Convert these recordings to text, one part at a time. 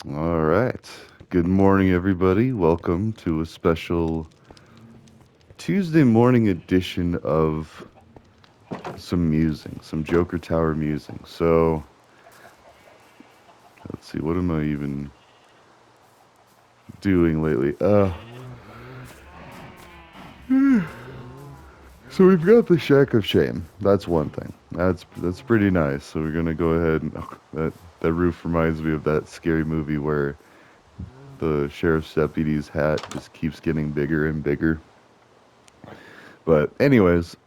All right. Good morning, everybody. Welcome to a special Tuesday morning edition of some musing, some Joker Tower musing. So, let's see, what am I even doing lately? So we've got the Shack of Shame. That's one thing. That's pretty nice. So we're gonna go ahead and that roof reminds me of that scary movie where the sheriff's deputy's hat just keeps getting bigger and bigger. But anyways,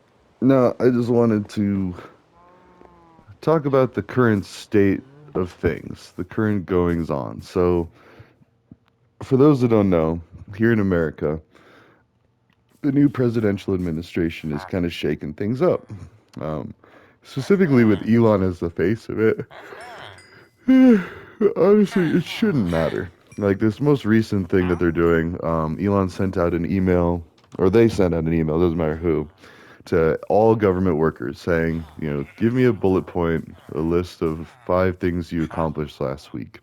no, I just wanted to talk about the current state of things, the current goings on. So, for those that don't know, here in America, the new presidential administration is kind of shaking things up. Um, Specifically with Elon as the face of it. Honestly, it shouldn't matter. Like this most recent thing that they're doing, Elon sent out an email, or they sent out an email, doesn't matter who, to all government workers saying, give me a bullet point, a list of 5 things you accomplished last week.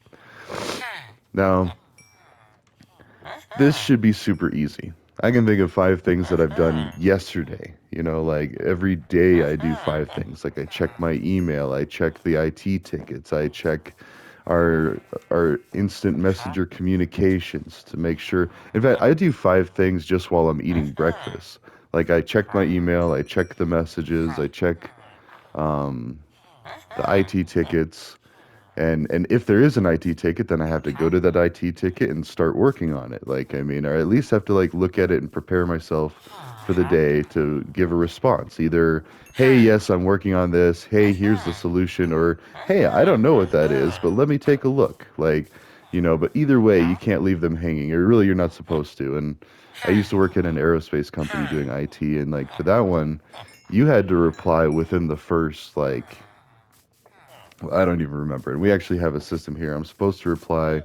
Now, this should be super easy. I can think of 5 things that I've done yesterday. Like every day I do 5 things. Like I check my email, I check the IT tickets, I check our instant messenger communications to make sure. In fact, I do 5 things just while I'm eating breakfast. Like I check my email, I check the messages, I check um, the IT tickets, and if there is an IT ticket, then I have to go to that IT ticket and start working on it. Like, I mean, or at least have to like look at it and prepare myself for the day to give a response. Either, hey, yes, I'm working on this. Hey, here's the solution. Or, hey, I don't know what that is, but let me take a look. Like, but either way, you can't leave them hanging. Or really, you're not supposed to. And I used to work at an aerospace company doing IT, and like for that one, you had to reply within the first like I don't even remember. And we actually have a system here. I'm supposed to reply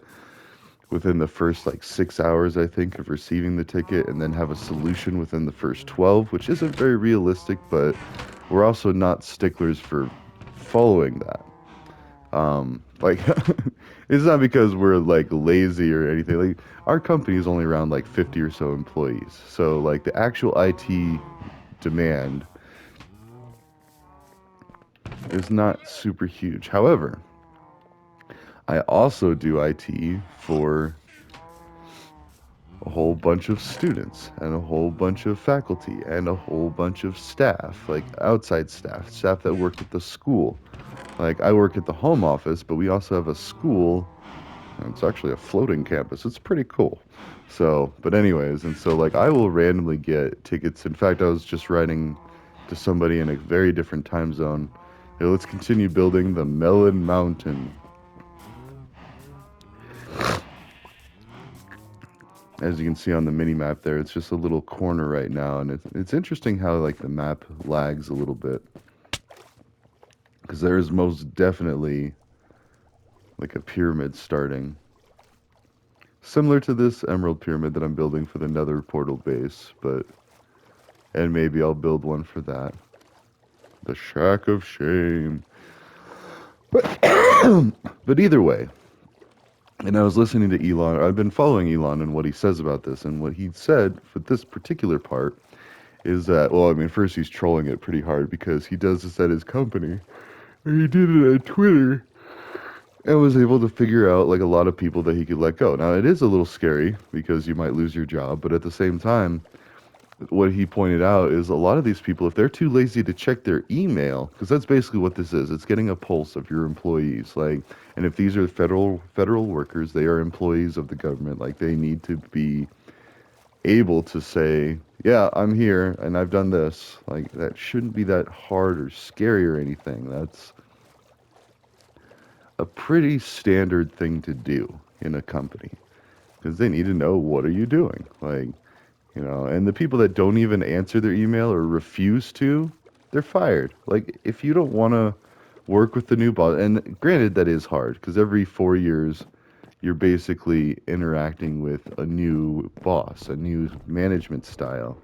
within the first like 6 hours, I think, of receiving the ticket, and then have a solution within the first 12, which isn't very realistic, but we're also not sticklers for following that. Like, it's not because we're like lazy or anything. Like, our company is only around like 50 or so employees. So, like, the actual IT demand is not super huge. However, I also do IT for a whole bunch of students and a whole bunch of faculty and a whole bunch of staff, like outside staff, staff that work at the school. Like I work at the home office, but we also have a school. And it's actually a floating campus. It's pretty cool. So, but anyways, and so like I will randomly get tickets. In fact, I was just writing to somebody in a very different time zone. Hey, let's continue building the Melon Mountain. As you can see on the mini map there, it's just a little corner right now, and it's interesting how like the map lags a little bit because there is most definitely like a pyramid starting, similar to this emerald pyramid that I'm building for the Nether portal base, but and maybe I'll build one for that, the Shack of Shame. But but either way, and I was listening to Elon. I've been following Elon and what he says about this, and what he said for this particular part is that, well, I mean, first he's trolling it pretty hard because he does this at his company. And he did it on Twitter and was able to figure out like a lot of people that he could let go. Now, it is a little scary because you might lose your job, but at the same time, what he pointed out is a lot of these people, if they're too lazy to check their email, because that's basically what this is, it's getting a pulse of your employees. Like, and if these are federal workers, they are employees of the government. Like, they need to be able to say, yeah, I'm here and I've done this. Like that shouldn't be that hard or scary or anything. That's a pretty standard thing to do in a company because they need to know what are you doing. Like, and the people that don't even answer their email or refuse to, they're fired. Like if you don't want to work with the new boss, and granted that is hard because every 4 years you're basically interacting with a new boss, a new management style.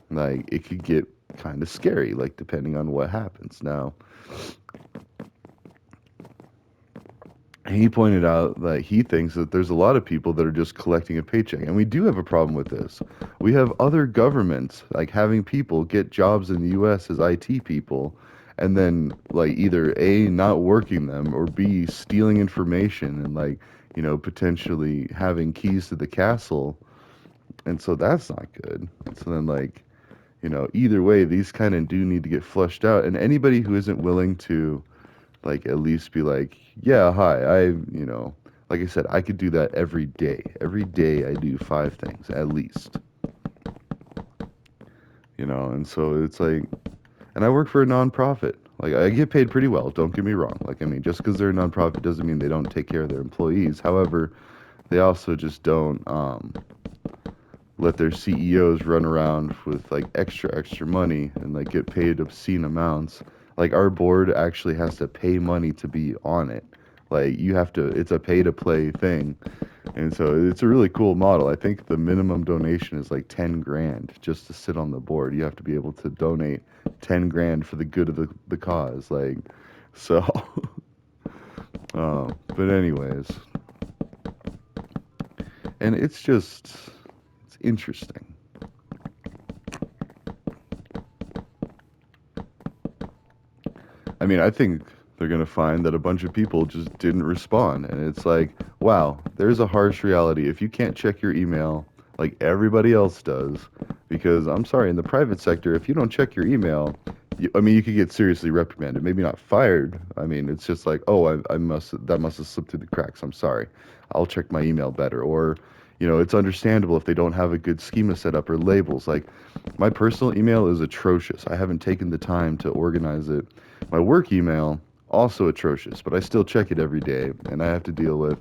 Like it could get kind of scary, like depending on what happens. Now, he pointed out that he thinks that there's a lot of people that are just collecting a paycheck. And we do have a problem with this. We have other governments like having people get jobs in the US as IT people and then like either A, not working them, or B, stealing information and like, potentially having keys to the castle. And so that's not good. And so then like, either way, these kind of do need to get flushed out. And anybody who isn't willing to like at least be like, yeah, hi, like I said, I could do that every day. Every day I do 5 things at least, and so it's like, and I work for a nonprofit. Like I get paid pretty well, don't get me wrong. Like I mean, just because they're a nonprofit doesn't mean they don't take care of their employees. However, they also just don't let their CEOs run around with like extra money and like get paid obscene amounts. Like our board actually has to pay money to be on it. Like you have to, it's a pay to play thing. And so it's a really cool model. I think the minimum donation is like 10 grand just to sit on the board. You have to be able to donate 10 grand for the good of the cause. Like, so, but anyways, and it's interesting. I mean, I think they're going to find that a bunch of people just didn't respond. And it's like, wow, there's a harsh reality. If you can't check your email like everybody else does, because I'm sorry, in the private sector, if you don't check your email, I mean, you could get seriously reprimanded, maybe not fired. I mean, it's just like, oh, that must have slipped through the cracks. I'm sorry. I'll check my email better. Or, it's understandable if they don't have a good schema set up or labels. Like, my personal email is atrocious. I haven't taken the time to organize it. My work email, also atrocious, but I still check it every day, and I have to deal with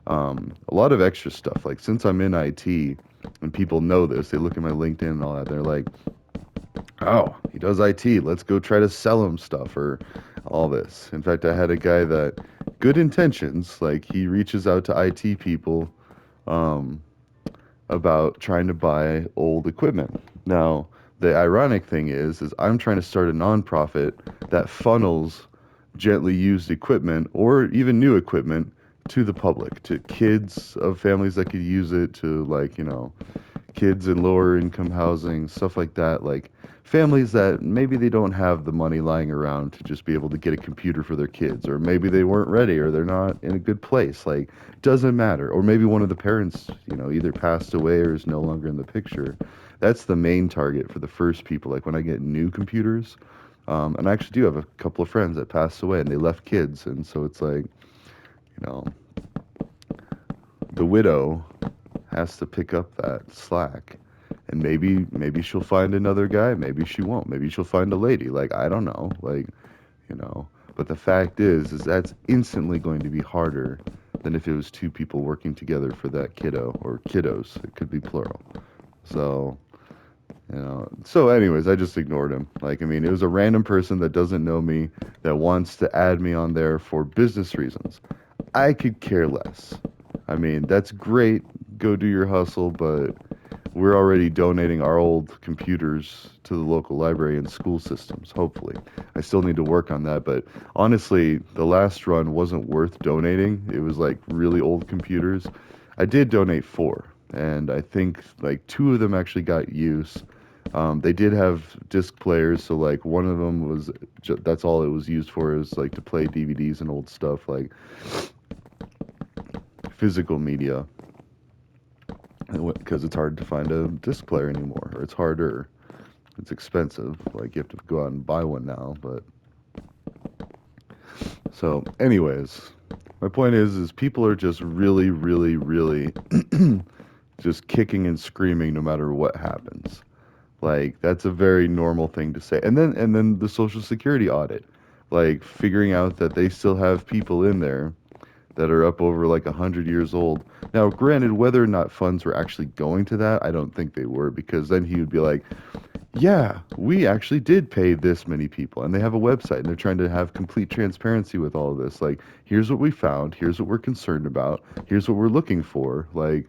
a lot of extra stuff. Like, since I'm in IT, and people know this, they look at my LinkedIn and all that, they're like, oh, he does IT. Let's go try to sell him stuff or all this. In fact, I had a guy that, good intentions, like, he reaches out to IT people um, about trying to buy old equipment. Now, the ironic thing is I'm trying to start a nonprofit that funnels gently used equipment or even new equipment to the public, to kids of families that could use it, to like, kids in lower income housing, stuff like that, like families that maybe they don't have the money lying around to just be able to get a computer for their kids, or maybe they weren't ready or they're not in a good place, like doesn't matter, or maybe one of the parents, either passed away or is no longer in the picture. That's the main target for the first people, like when I get new computers. And I actually do have a couple of friends that passed away and they left kids, and so it's like, you know the widow has to pick up that slack. And maybe she'll find another guy, maybe she won't. Maybe she'll find a lady. Like I don't know. Like, you know, but the fact is that's instantly going to be harder than if it was two people working together for that kiddo or kiddos. It could be plural. So, so anyways, I just ignored him. Like I mean, it was a random person that doesn't know me that wants to add me on there for business reasons. I could care less. I mean, that's great. Go do your hustle, but we're already donating our old computers to the local library and school systems, hopefully. I still need to work on that, but honestly, the last run wasn't worth donating. It was like really old computers. I did donate 4, and I think like 2 of them actually got use. They did have disc players, so like one of them was that's all it was used for, is like to play DVDs and old stuff, like physical media, because it's hard to find a disc player anymore, or it's harder. It's expensive. Like you have to go out and buy one now. But so, anyways, my point is people are just really, really, really just kicking and screaming no matter what happens. Like that's a very normal thing to say. And then the Social Security audit, like figuring out that they still have people in there that are up over like 100 years old. Now, granted, whether or not funds were actually going to that, I don't think they were, because then he would be like, yeah, we actually did pay this many people, and they have a website, and they're trying to have complete transparency with all of this. Like, here's what we found, here's what we're concerned about, here's what we're looking for. Like,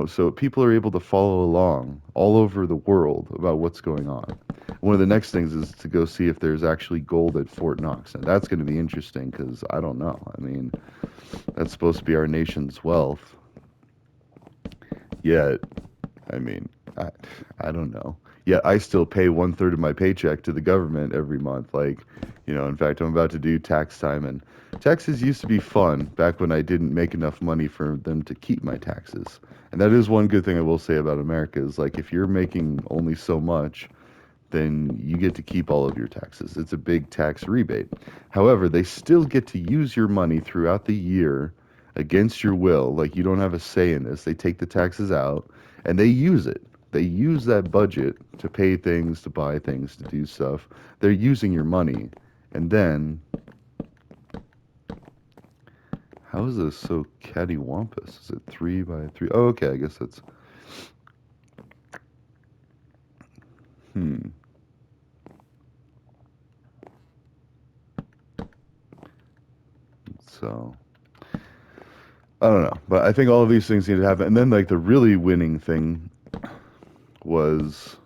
so people are able to follow along all over the world about what's going on. One of the next things is to go see if there's actually gold at Fort Knox, and that's going to be interesting because I don't know. I mean, that's supposed to be our nation's wealth. Yet, I mean, I, I don't know. Yet I still pay one third of my paycheck to the government every month. Like, in fact, I'm about to do tax time, and taxes used to be fun back when I didn't make enough money for them to keep my taxes. And that is one good thing I will say about America is like if you're making only so much, then you get to keep all of your taxes. It's a big tax rebate. However, they still get to use your money throughout the year against your will. Like you don't have a say in this. They take the taxes out and they use it. They use that budget to pay things, to buy things, to do stuff. They're using your money. And then, how is this so cattywampus? Is it 3 by 3? Oh, okay. I guess that's. Hmm. So. I don't know, but I think all of these things need to happen. And then, like, the really winning thing was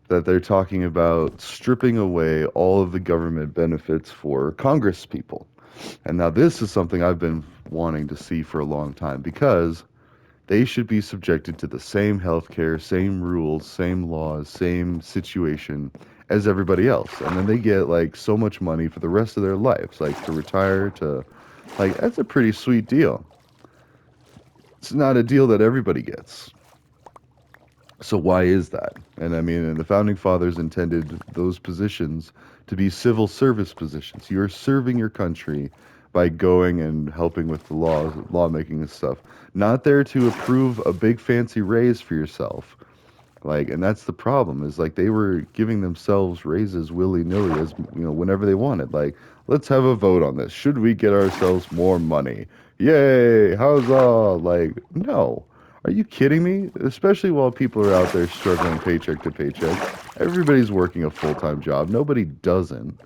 that they're talking about stripping away all of the government benefits for Congress people. And now, this is something I've been wanting to see for a long time because they should be subjected to the same health care, same rules, same laws, same situation as everybody else. And then they get, like, so much money for the rest of their lives, like, to retire, to, like, that's a pretty sweet deal. It's not a deal that everybody gets. So why is that? And I mean, and the founding fathers intended those positions to be civil service positions. You're serving your country by going and helping with the laws, lawmaking and stuff. Not there to approve a big fancy raise for yourself. Like, and that's the problem is like they were giving themselves raises willy nilly as whenever they wanted. Like, let's have a vote on this. Should we get ourselves more money? Yay! Huzzah! Like, no. Are you kidding me? Especially while people are out there struggling paycheck to paycheck. Everybody's working a full-time job. Nobody doesn't.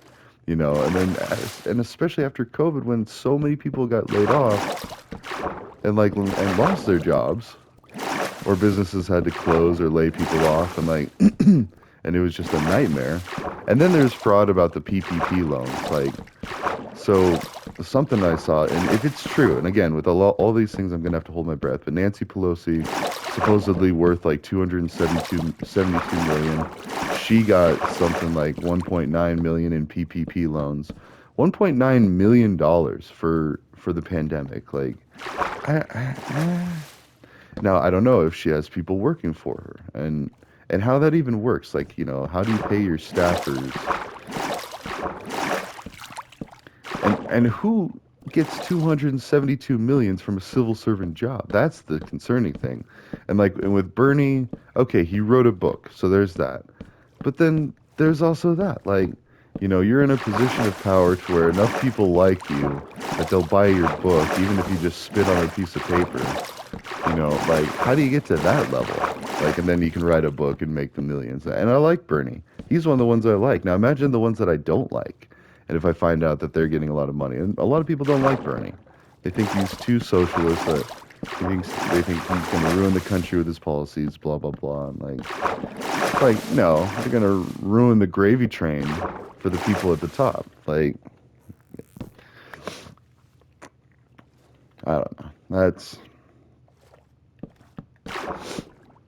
And then, and especially after COVID, when so many people got laid off and lost their jobs or businesses had to close or lay people off and like and it was just a nightmare. And then there's fraud about the PPP loans. Like, so something I saw, and if it's true, and again with all these things I'm gonna have to hold my breath, but Nancy Pelosi supposedly worth like 272 million. She got something like 1.9 million in PPP loans. 1.9 million dollars for the pandemic. Like, I now, I don't know if she has people working for her and how that even works. Like, how do you pay your staffers? And who gets 272 millions from a civil servant job? That's the concerning thing. And with Bernie, okay, he wrote a book, so there's that. But then there's also that. Like, you're in a position of power to where enough people like you that they'll buy your book, even if you just spit on a piece of paper. Like, how do you get to that level? Like, and then you can write a book and make the millions. And I like Bernie. He's one of the ones I like. Now, imagine the ones that I don't like. And if I find out that they're getting a lot of money. And a lot of people don't like Bernie. They think he's too socialist, that they think he's going to ruin the country with his policies, blah, blah, blah. And no, they're going to ruin the gravy train for the people at the top. Like, I don't know.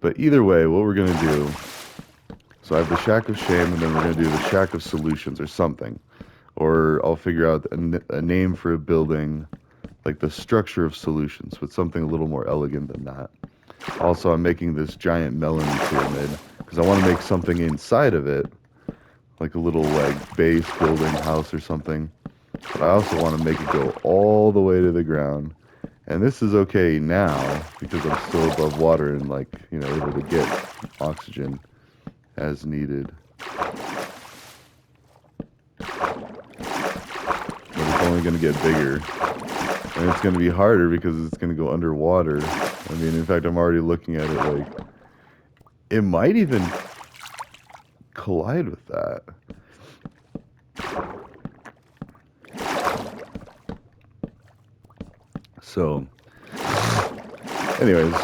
But either way, what we're going to do, so I have the Shack of Shame, and then we're going to do the Shack of Solutions or something. Or I'll figure out a name for a building, like the Structure of Solutions, with something a little more elegant than that. Also, I'm making this giant melon pyramid, because I want to make something inside of it, like a little like base building house or something. But I also want to make it go all the way to the ground. And this is okay now because I'm still above water and able to get oxygen as needed. But it's only going to get bigger. And it's going to be harder because it's going to go underwater. I mean, in fact, I'm already looking at it like it might even collide with that. So, anyways,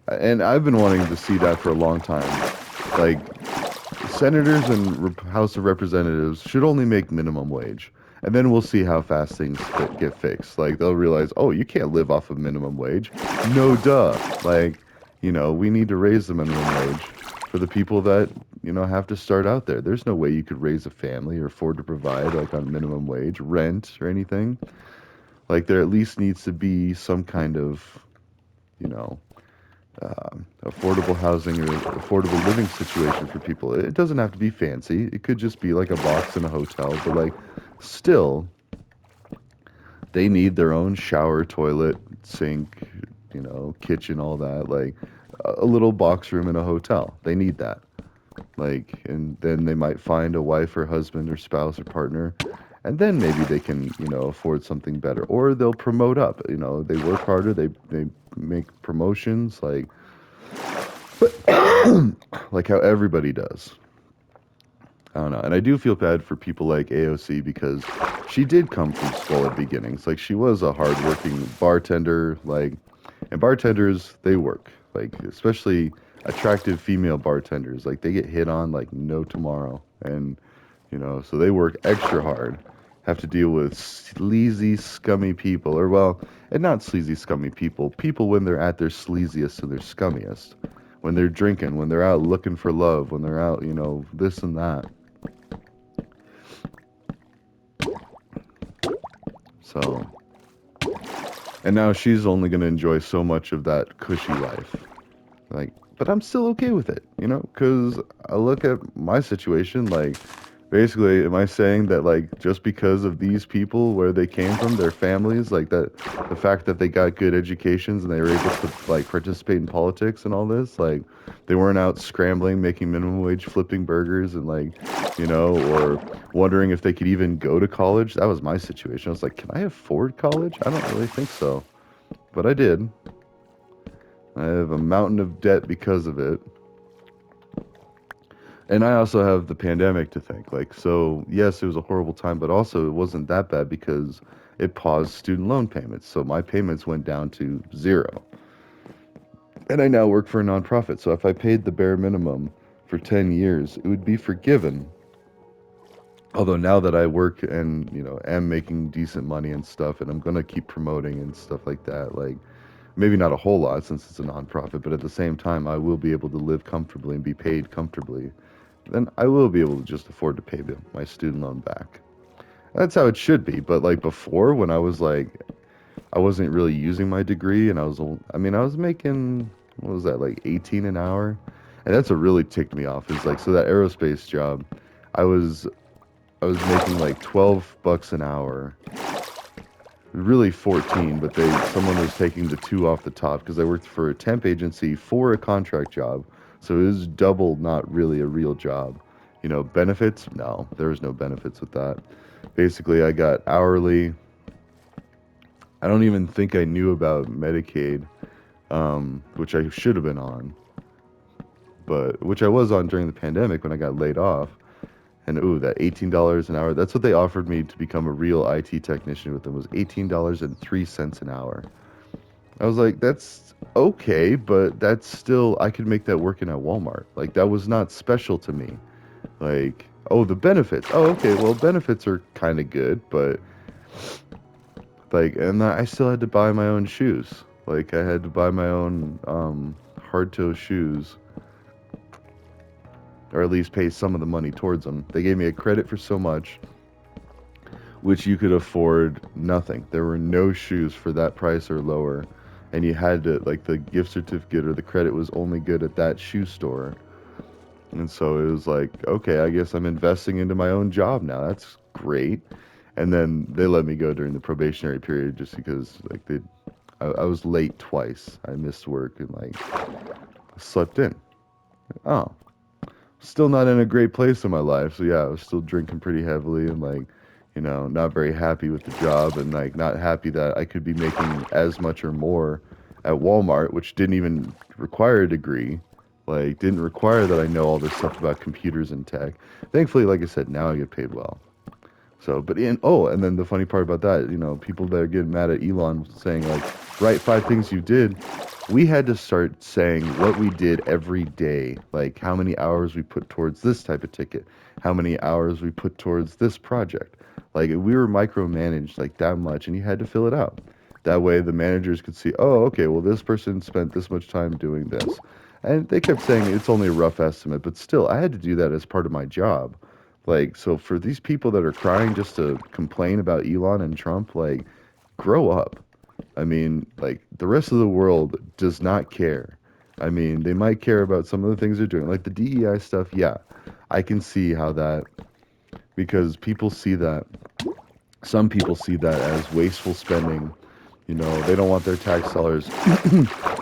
and I've been wanting to see that for a long time. Like, senators and House of Representatives should only make minimum wage. And then we'll see how fast things get fixed. Like, they'll realize, oh, you can't live off of minimum wage. No, duh. Like, we need to raise the minimum wage for the people that, have to start out there. There's no way you could raise a family or afford to provide, like, on minimum wage, rent, or anything. Like, there at least needs to be some kind of, you know, affordable housing or affordable living situation for people. It doesn't have to be fancy. It could just be like a box in a hotel, but like still they need their own shower, toilet, sink, kitchen, all that. Like a little box room in a hotel. They need that. Like, and then they might find a wife or husband or spouse or partner, and then maybe they can, afford something better. Or they'll promote up. They work harder. They make promotions. Like how everybody does. I don't know. And I do feel bad for people like AOC because she did come from squalid beginnings. Like she was a hardworking bartender, and bartenders, they work. Like especially attractive female bartenders, like they get hit on like no tomorrow. And so they work extra hard, have to deal with sleazy, scummy people, or well, and not sleazy, scummy people, people when they're at their sleaziest and their scummiest, when they're drinking, when they're out looking for love, when they're out, this and that. So, and now she's only going to enjoy so much of that cushy life. Like, but I'm still okay with it, because I look at my situation, like, basically, am I saying that, like, just because of these people, where they came from, their families, like, that, the fact that they got good educations and they were able to, like, participate in politics and all this, like, they weren't out scrambling, making minimum wage, flipping burgers, and, like, or wondering if they could even go to college? That was my situation. I was like, can I afford college? I don't really think so. But I did. I have a mountain of debt because of it. And I also have the pandemic to thank. Like, so yes, it was a horrible time, but also it wasn't that bad because it paused student loan payments. So my payments went down to zero. And I now work for a nonprofit. So if I paid the bare minimum for 10 years, it would be forgiven. Although now that I work and, am making decent money and stuff, and I'm going to keep promoting and stuff like that, like, maybe not a whole lot since it's a nonprofit, but at the same time, I will be able to live comfortably and be paid comfortably. Then I will be able to just afford to pay my student loan back. That's how it should be. But like before, when I was like, I wasn't really using my degree, and I was making, what was that, like 18 an hour? And that's what really ticked me off is like, so that aerospace job, I was, I was making like 12 bucks an hour, really 14, but someone was taking the two off the top because I worked for a temp agency for a contract job, so it was double, not really a real job. Benefits? No, there was no benefits with that. Basically, I got hourly. I don't even think I knew about Medicaid, which I should have been on, but which I was on during the pandemic when I got laid off. And ooh, that $18 an hour, that's what they offered me to become a real IT technician with them, was $18.03 an hour. I was like, that's okay, but that's still, I could make that working at Walmart. Like, that was not special to me. Like, oh, the benefits. Oh, okay, well, benefits are kind of good, but, like, and I still had to buy my own shoes. Like, I had to buy my own hard-toe shoes, or at least pay some of the money towards them. They gave me a credit for so much, which you could afford nothing. There were no shoes for that price or lower, and you had to, like, the gift certificate or the credit was only good at that shoe store. And so it was like, okay, I guess I'm investing into my own job now. That's great. And then they let me go during the probationary period just because, like, I was late twice. I missed work and, like, slept in. Oh, still not in a great place in my life. So yeah, I was still drinking pretty heavily and, like, not very happy with the job, and like not happy that I could be making as much or more at Walmart, which didn't even require a degree. Like, didn't require that I know all this stuff about computers and tech. Thankfully, like I said, now I get paid well. So, but in oh, and then the funny part about that, people that are getting mad at Elon saying like, write 5 things you did. We had to start saying what we did every day, like how many hours we put towards this type of ticket, how many hours we put towards this project. Like we were micromanaged like that much, and you had to fill it out. That way, the managers could see, oh, okay, well, this person spent this much time doing this, and they kept saying it's only a rough estimate, but still, I had to do that as part of my job. Like, so for these people that are crying just to complain about Elon and Trump, like, grow up. I mean, like, the rest of the world does not care. I mean, they might care about some of the things they're doing, like the DEI stuff. Yeah, I can see how that, because people see that, some people see that as wasteful spending. They don't want their tax dollars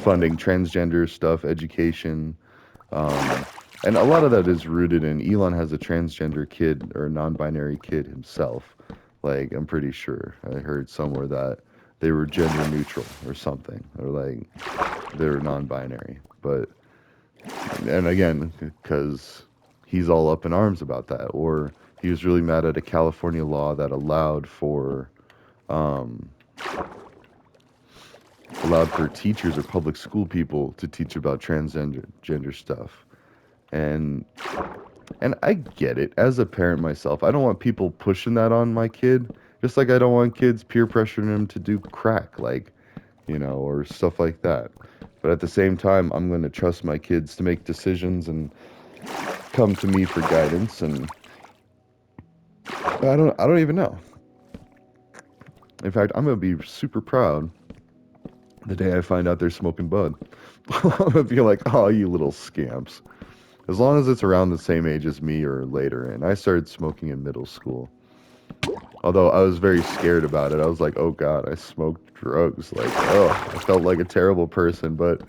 funding transgender stuff, education, um, and a lot of that is rooted in Elon has a transgender kid or a non-binary kid himself. Like I'm pretty sure I heard somewhere that they were gender neutral or something, or like they were non-binary. But and again, because he's all up in arms about that, or he was really mad at a California law that um, allowed for teachers or public school people to teach about transgender gender stuff. And And I get it. As a parent myself, I don't want people pushing that on my kid. Just like I don't want kids peer pressuring him to do crack, like, or stuff like that. But at the same time, I'm going to trust my kids to make decisions and come to me for guidance. And I don't even know. In fact, I'm going to be super proud the day I find out they're smoking bud. I'm going to be like, oh, you little scamps. As long as it's around the same age as me or later. And I started smoking in middle school. Although I was very scared about it. I was like, oh God, I smoked drugs. Like, oh, I felt like a terrible person. But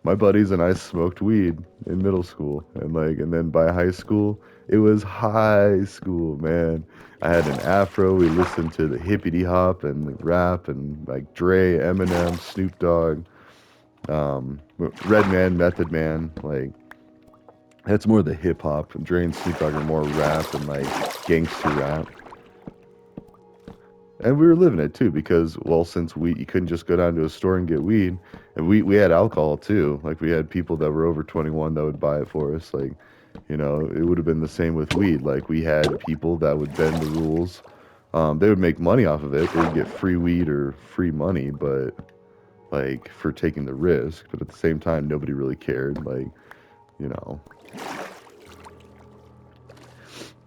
my buddies and I smoked weed in middle school. And then by high school, it was high school, man. I had an afro. We listened to the hippity hop and the rap and like Dre, Eminem, Snoop Dogg, Redman, Method Man. Like, that's more the hip hop. Dre and Snoop Dogg are more rap and like gangster rap. And we were living it too because, well, since you couldn't just go down to a store and get weed, and we had alcohol too. Like we had people that were over 21 that would buy it for us. Like, it would have been the same with weed. Like we had people that would bend the rules. They would make money off of it. They would get free weed or free money, but like for taking the risk. But at the same time, nobody really cared. Like, you know.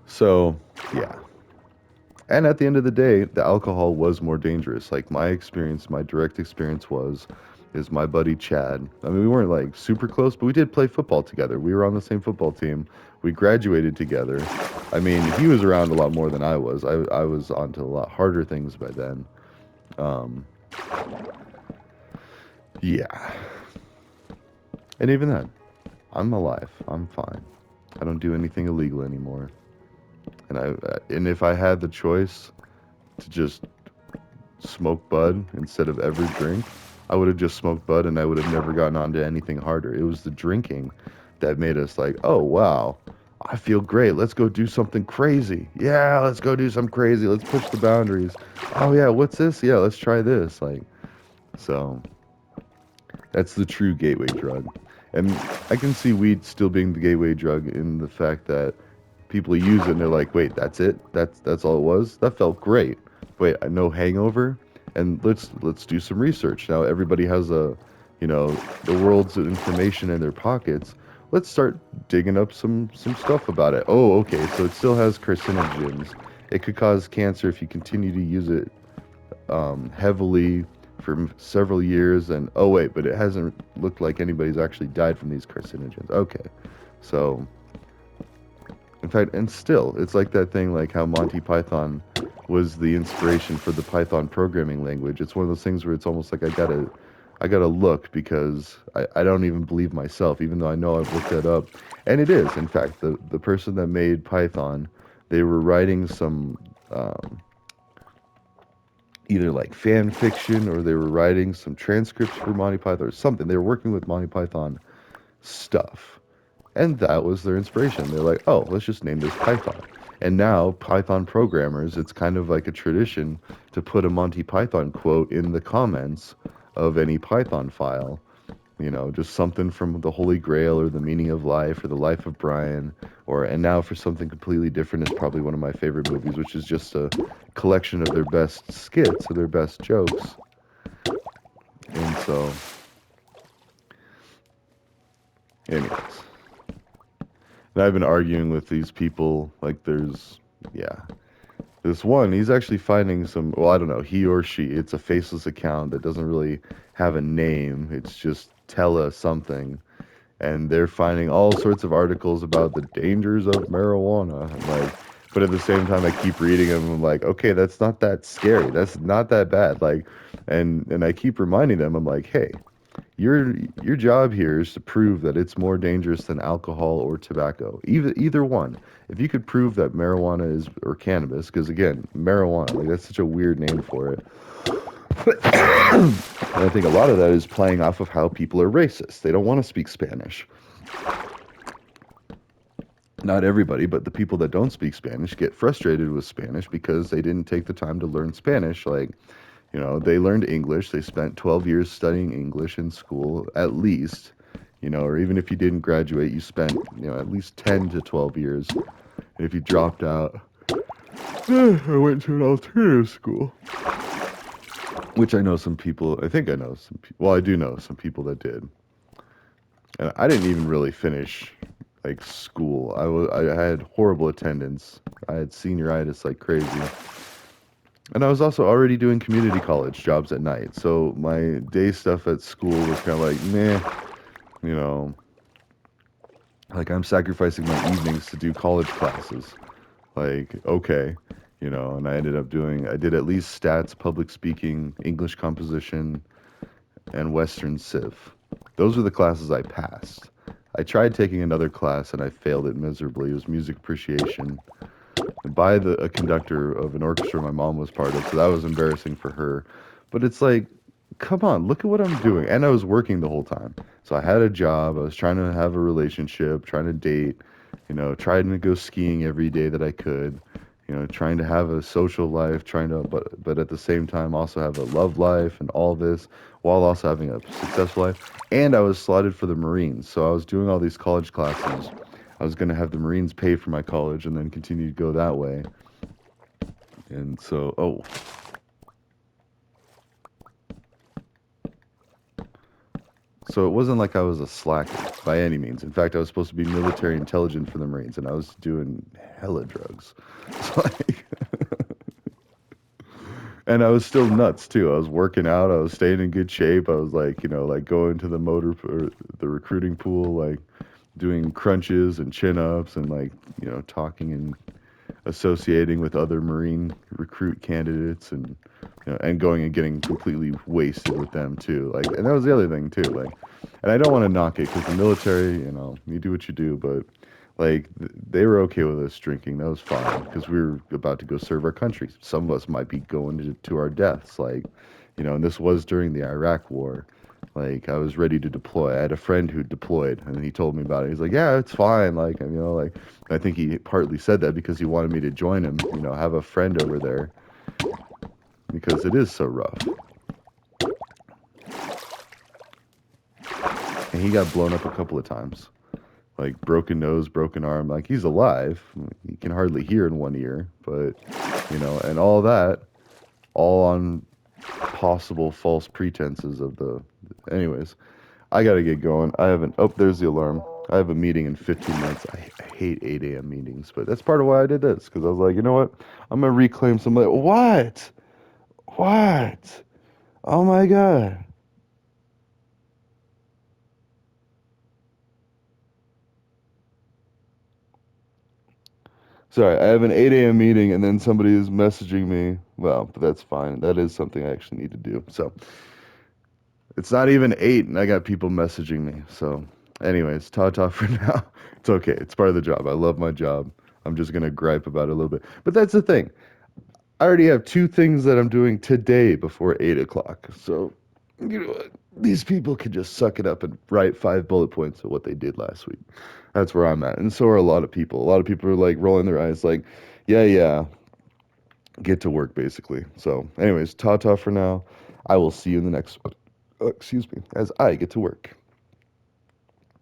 So, yeah. And at the end of the day, the alcohol was more dangerous. Like my experience, my direct experience is my buddy Chad. I mean, we weren't like super close, but we did play football together. We were on the same football team. We graduated together. I mean, he was around a lot more than I was. I was onto a lot harder things by then. Um, yeah. And even then, I'm alive. I'm fine. I don't do anything illegal anymore. And if I had the choice to just smoke bud instead of every drink, I would have just smoked bud and I would have never gotten onto anything harder. It was the drinking that made us like, oh wow, I feel great. Let's go do something crazy. Yeah, let's go do something crazy. Let's push the boundaries. Oh yeah, what's this? Yeah, let's try this. Like, so that's the true gateway drug. And I can see weed still being the gateway drug in the fact that people use it and they're like, wait, that's it? That's all it was? That felt great. Wait, no hangover? And let's do some research. Now everybody has the world's information in their pockets. Let's start digging up some stuff about it. Oh, okay, so it still has carcinogens. It could cause cancer if you continue to use it heavily for several years. And oh wait, but it hasn't looked like anybody's actually died from these carcinogens. Okay, so in fact, and still, it's like that thing like how Monty Python was the inspiration for the Python programming language. It's one of those things where it's almost like I gotta look because I don't even believe myself, even though I know I've looked that up. And it is, in fact, the person that made Python, they were writing some either like fan fiction or they were writing some transcripts for Monty Python or something. They were working with Monty Python stuff. And that was their inspiration. They're like, oh, let's just name this Python. And now Python programmers, it's kind of like a tradition to put a Monty Python quote in the comments of any Python file. Just something from the Holy Grail or the meaning of life or the life of Brian, or and now for something completely different is probably one of my favorite movies, which is just a collection of their best skits or their best jokes. And so, anyways, and I've been arguing with these people like yeah, this one, he's actually finding some, well, I don't know, he or she, it's a faceless account that doesn't really have a name. It's just Tella something. And they're finding all sorts of articles about the dangers of marijuana. But at the same time, I keep reading them. I'm like, okay, that's not that scary. That's not that bad. And I keep reminding them. I'm like, hey, your job here is to prove that it's more dangerous than alcohol or tobacco. Either one. If you could prove that marijuana is or cannabis, because again, marijuana, like that's such a weird name for it. And I think a lot of that is playing off of how people are racist. They don't want to speak Spanish. Not everybody, but the people that don't speak Spanish get frustrated with Spanish because they didn't take the time to learn Spanish. They learned English. They spent 12 years studying English in school, at least. Or even if you didn't graduate, you spent, at least 10 to 12 years. And if you dropped out, I went to an alternative school. Which I know some people, I think I know some people, well, I do know some people that did. And I didn't even really finish like school. I had horrible attendance. I had senioritis like crazy. And I was also already doing community college jobs at night. So my day stuff at school was kind of like, meh, you know, like I'm sacrificing my evenings to do college classes. Like, okay, and I did at least stats, public speaking, English composition, and Western Civ. Those were the classes I passed. I tried taking another class and I failed it miserably. It was music appreciation by a conductor of an orchestra my mom was part of, so that was embarrassing for her. But it's like, come on, look at what I'm doing. And I was working the whole time. So I had a job, I was trying to have a relationship, trying to date, trying to go skiing every day that I could, trying to have a social life, but at the same time also have a love life and all this while also having a successful life. And I was slotted for the Marines. So I was doing all these college classes. I was going to have the Marines pay for my college and then continue to go that way. And so, so it wasn't like I was a slacker by any means. In fact, I was supposed to be military intelligent for the Marines, and I was doing hella drugs. It's like, and I was still nuts too. I was working out. I was staying in good shape. I was like, like going to the or the recruiting pool, like doing crunches and chin ups, and like, talking and associating with other Marine recruit candidates, and going and getting completely wasted with them too. Like, and that was the other thing too. Like, and I don't want to knock it because the military, you do what you do, but like they were okay with us drinking. That was fine because we were about to go serve our country. Some of us might be going to our deaths. Like, and this was during the Iraq War. Like I was ready to deploy. I had a friend who deployed, and he told me about it. He's like, "Yeah, it's fine." Like, like I think he partly said that because he wanted me to join him. Have a friend over there because it is so rough. And he got blown up a couple of times, like broken nose, broken arm. Like he's alive. He can hardly hear in one ear, but and all that, all on possible false pretenses of the. Anyways, I gotta get going. I haven't. Oh, there's the alarm. I have a meeting in 15 minutes. I hate 8 a.m. meetings, but that's part of why I did this because I was like, you know what? I'm gonna reclaim some. What? What? Oh my god. Sorry, I have an 8 a.m. meeting and then somebody is messaging me. Well, but that's fine. That is something I actually need to do. So it's not even 8 and I got people messaging me. So, anyways, ta for now. It's okay. It's part of the job. I love my job. I'm just going to gripe about it a little bit. But that's the thing. I already have two things that I'm doing today before 8 o'clock. So, you know what? These people can just suck it up and write 5 bullet points of what they did last week. That's where I'm at. And so are a lot of people. A lot of people are like rolling their eyes like, yeah, yeah, get to work basically. So, anyways, ta-ta for now. I will see you in the next excuse me, as I get to work.